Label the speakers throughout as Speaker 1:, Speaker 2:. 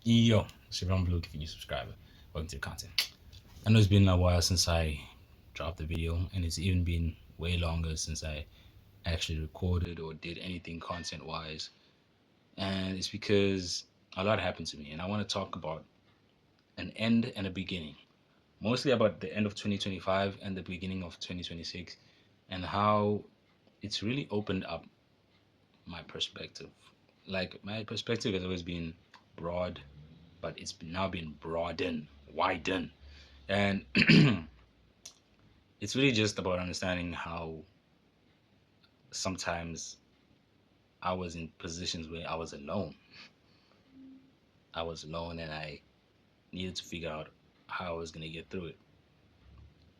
Speaker 1: Yo, Chevron Blue, if you new subscriber, welcome to the content. I know it's been a while since I dropped the video, and it's even been way longer since I actually recorded or did anything content wise. And it's because a lot happened to me, and I want to talk about an end and a beginning. Mostly about the end of 2025 and the beginning of 2026, and how it's really opened up my perspective. Like, my perspective has always been broad, but it's now been broadened, widened. And it's really just about understanding how sometimes I was in positions where I was alone. I was alone and I needed to figure out how I was going to get through it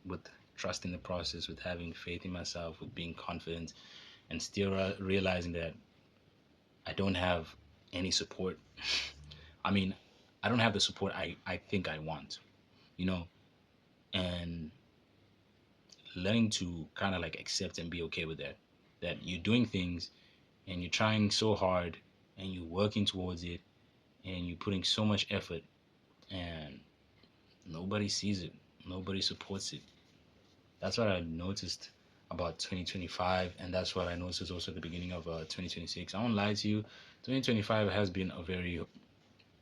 Speaker 1: with trusting the process, with having faith in myself, with being confident, and still realizing that I don't have any support. I mean, I don't have the support I think I want, you know, and learning to kind of like accept and be okay with that. That you're doing things and you're trying so hard and you're working towards it and you're putting so much effort and nobody sees it, nobody supports it. That's what I noticed about 2025, and that's what I noticed also at the beginning of 2026. I won't lie to you, 2025 has been a very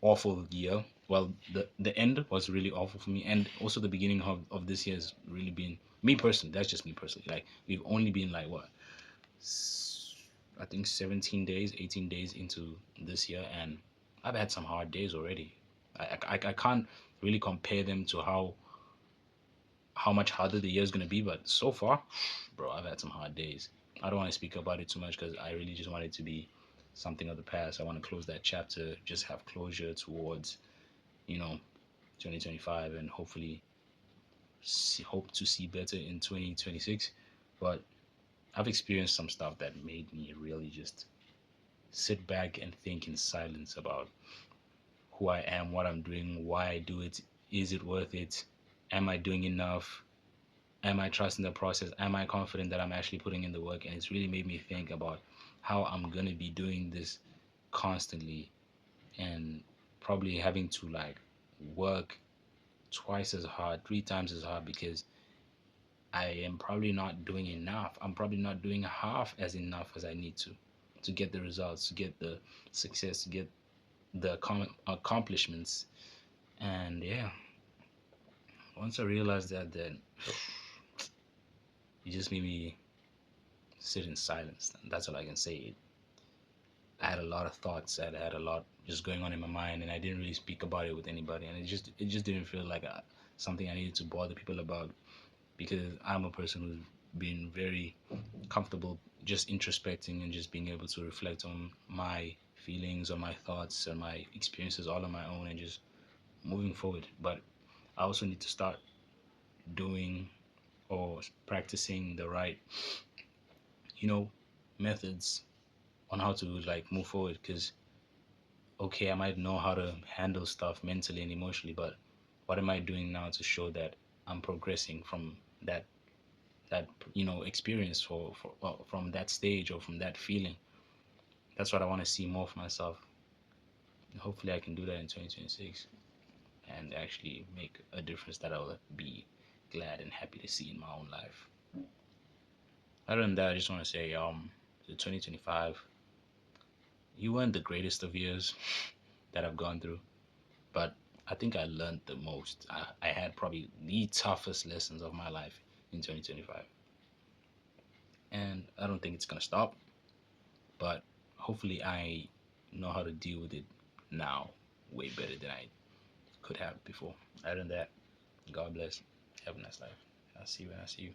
Speaker 1: awful year. Well, the end was really awful for me, and also the beginning of this year has really been me personally. That's just me personally. Like, we've only been like what, I think 17 days, 18 days into this year, and I've had some hard days already. I can't really compare them to how much harder the year is gonna be, but so far, bro, I've had some hard days. I don't want to speak about it too much because I really just want it to be something of the past. I want to close that chapter, just have closure towards, you know, 2025, and hopefully hope to see better in 2026. But I've experienced some stuff that made me really just sit back and think in silence about who I am, what I'm doing, why I do it. Is it worth it? Am I doing enough? Am I trusting the process? Am I confident that I'm actually putting in the work? And it's really made me think about how I'm going to be doing this constantly, and probably having to like work twice as hard, three times as hard, because I am probably not doing enough. I'm probably not doing half as enough as I need to get the results, to get the success, to get the accomplishments. And yeah, once I realized that, then it just made me sit in silence. That's all I can say. I had a lot of thoughts. I had a lot just going on in my mind, and I didn't really speak about it with anybody. And it just didn't feel like something I needed to bother people about, because I'm a person who's been very comfortable just introspecting and just being able to reflect on my feelings, on my thoughts, and my experiences all on my own, and just moving forward. But I also need to start doing or practicing the right, you know, methods on how to like move forward. Because okay, I might know how to handle stuff mentally and emotionally, but what am I doing now to show that I'm progressing from that experience, for well, from that stage or from that feeling? That's what I want to see more for myself. Hopefully I can do that in 2026 and actually make a difference that I'll be glad and happy to see in my own life. Other than that, I just want to say, the 2025, you weren't the greatest of years that I've gone through, but I think I learned the most. I had probably the toughest lessons of my life in 2025, and I don't think it's gonna stop. But hopefully, I know how to deal with it now way better than I could have before. Other than that, God bless. Have a nice life. I'll see you when I see you.